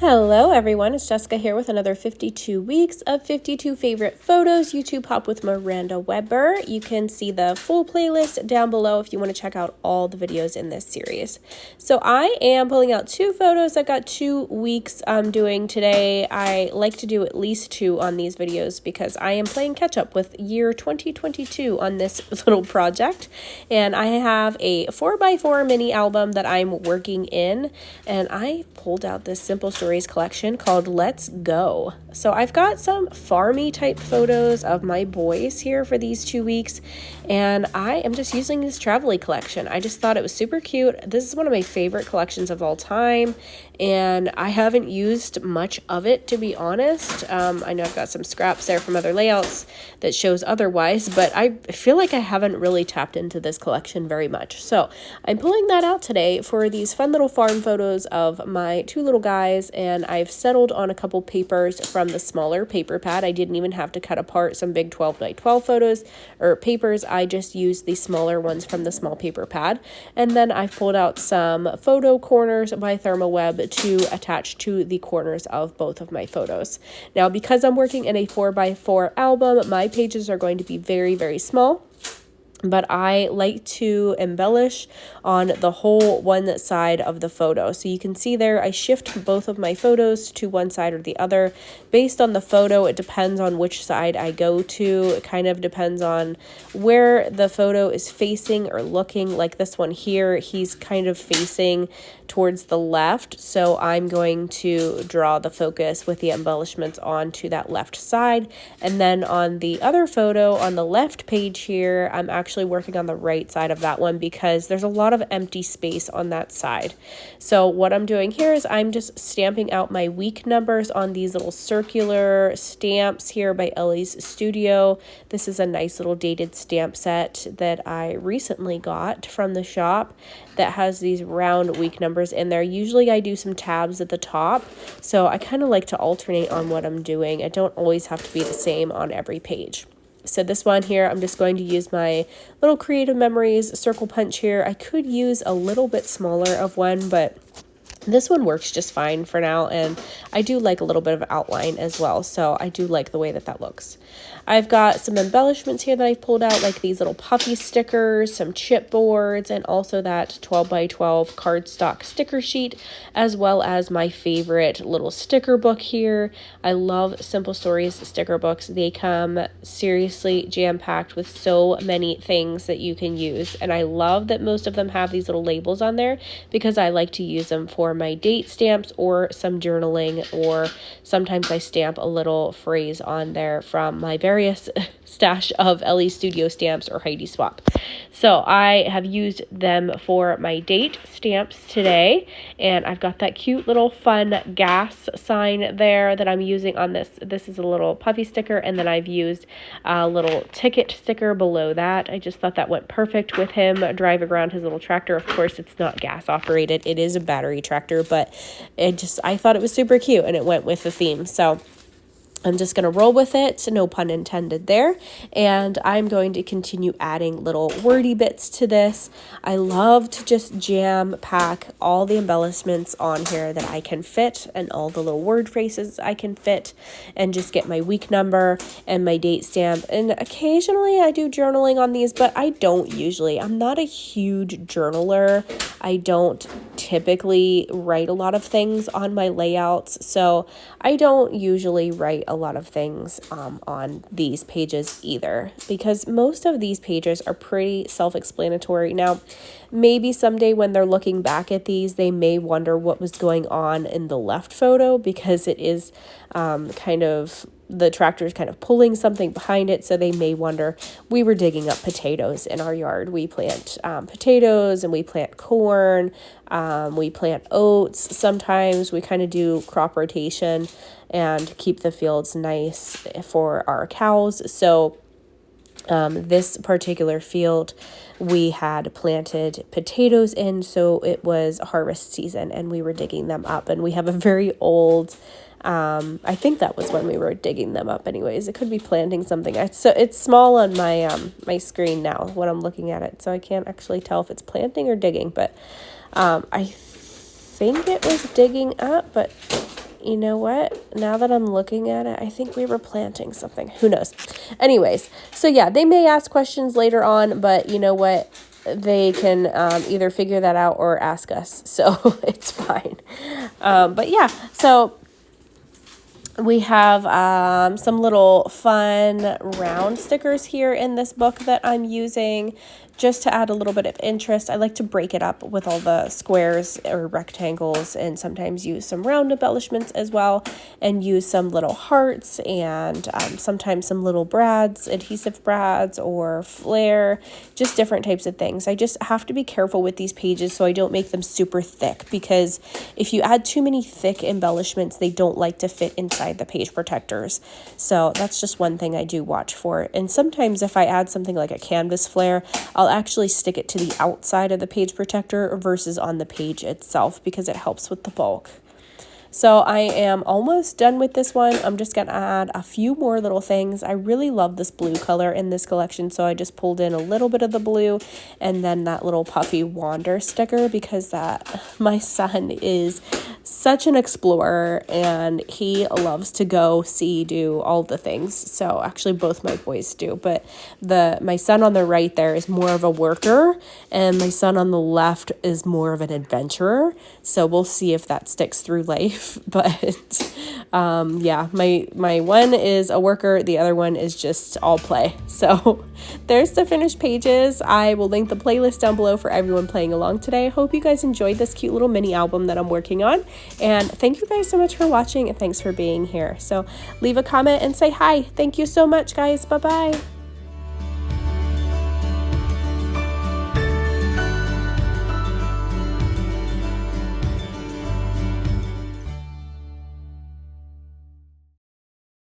Hello everyone, it's Jessica here with another 52 weeks of 52 favorite photos. YouTube Pop with Miranda Weber. You can see the full playlist down below if you want to check out all the videos in this series. So I am pulling out two photos. I've got 2 weeks I'm doing today. I like to do at least 2 on these videos because I am playing catch up with year 2022 on this little project. And I have a 4x4 mini album that I'm working in, and I pulled out this Simple Stories collection called Let's Go. So I've got some farmy type photos of my boys here for these 2 weeks, and I am just using this travel-y collection. I just thought it was super cute. This is one of my favorite collections of all time, and I haven't used much of it, to be honest. I know I've got some scraps there from other layouts that shows otherwise, but I feel like I haven't really tapped into this collection very much. So I'm pulling that out today for these fun little farm photos of my 2 little guys, and I've settled on a couple papers from the smaller paper pad. I didn't even have to cut apart some big 12x12 photos or papers. I just used the smaller ones from the small paper pad. And then I've pulled out some photo corners by ThermoWeb to attach to the corners of both of my photos. Now, because I'm working in a 4x4 album, my pages are going to be very, very small. But I like to embellish on the whole one side of the photo. So you can see there, I shift both of my photos to one side or the other. Based on the photo, it depends on which side I go to. It kind of depends on where the photo is facing or looking. Like this one here, he's kind of facing towards the left. So I'm going to draw the focus with the embellishments onto that left side. And then on the other photo on the left page here, I'm actually working on the right side of that one because there's a lot of empty space on that side. So what I'm doing here is I'm just stamping out my week numbers on these little circular stamps here by Elle's Studio. This is a nice little dated stamp set that I recently got from the shop that has these round week numbers in there. Usually I do some tabs at the top, so I kind of like to alternate on what I'm doing. I don't always have to be the same on every page. So this one here, I'm just going to use my little Creative Memories circle punch here. I could use a little bit smaller of one, but this one works just fine for now, and I do like a little bit of outline as well, so I do like the way that that looks. I've got some embellishments here that I've pulled out, like these little puffy stickers, some chipboards, and also that 12x12 cardstock sticker sheet, as well as my favorite little sticker book here. I love Simple Stories sticker books. They come seriously jam-packed with so many things that you can use, and I love that most of them have these little labels on there because I like to use them for my date stamps or some journaling, or sometimes I stamp a little phrase on there from my various stash of Elle Studio stamps or Heidi Swap. So I have used them for my date stamps today, and I've got that cute little fun gas sign there that I'm using on this. This is a little puffy sticker, and then I've used a little ticket sticker below that. I just thought that went perfect with him driving around his little tractor. Of course, it's not gas operated. It is a battery tractor, but I thought it was super cute and it went with the theme. So I'm just going to roll with it, no pun intended there, and I'm going to continue adding little wordy bits to this. I love to just jam pack all the embellishments on here that I can fit, and all the little word phrases I can fit, and just get my week number and my date stamp. And occasionally I do journaling on these, but I don't usually. I'm not a huge journaler. I don't typically write a lot of things on my layouts, so I don't usually write a lot of things on these pages either, because most of these pages are pretty self-explanatory. Now, maybe someday when they're looking back at these, they may wonder what was going on in the left photo, because it is kind of, the tractor is kind of pulling something behind it, so they may wonder, we were digging up potatoes in our yard. We plant potatoes, and we plant corn, we plant oats. Sometimes we kind of do crop rotation and keep the fields nice for our cows. So this particular field we had planted potatoes in, so it was harvest season and we were digging them up, and we have a very old I think that was when we were digging them up anyways. It could be planting something. So it's small on my my screen now when I'm looking at it, so I can't actually tell if it's planting or digging, but I think it was digging up, but you know what? Now that I'm looking at it, I think we were planting something. Who knows? Anyways, so yeah, they may ask questions later on, but you know what? They can either figure that out or ask us. So it's fine. But yeah, so we have some little fun round stickers here in this book that I'm using just to add a little bit of interest. I like to break it up with all the squares or rectangles and sometimes use some round embellishments as well, and use some little hearts and sometimes some little brads, adhesive brads or flare, just different types of things. I just have to be careful with these pages so I don't make them super thick, because if you add too many thick embellishments, they don't like to fit inside the page protectors. So that's just one thing I do watch for. And sometimes if I add something like a canvas flare, I'll actually stick it to the outside of the page protector versus on the page itself, because it helps with the bulk. So I am almost done with this one. I'm just going to add a few more little things. I really love this blue color in this collection, so I just pulled in a little bit of the blue and then that little puffy wander sticker, because my son is such an explorer and he loves to go see, do all the things. So actually both my boys do, but my son on the right there is more of a worker and my son on the left is more of an adventurer. So we'll see if that sticks through life. But yeah, my one is a worker, the other one is just all play. So there's the finished pages. I will link the playlist down below for everyone playing along today. I hope you guys enjoyed this cute little mini album that I'm working on, and thank you guys so much for watching and thanks for being here. So leave a comment and say hi. Thank you so much, guys. Bye bye.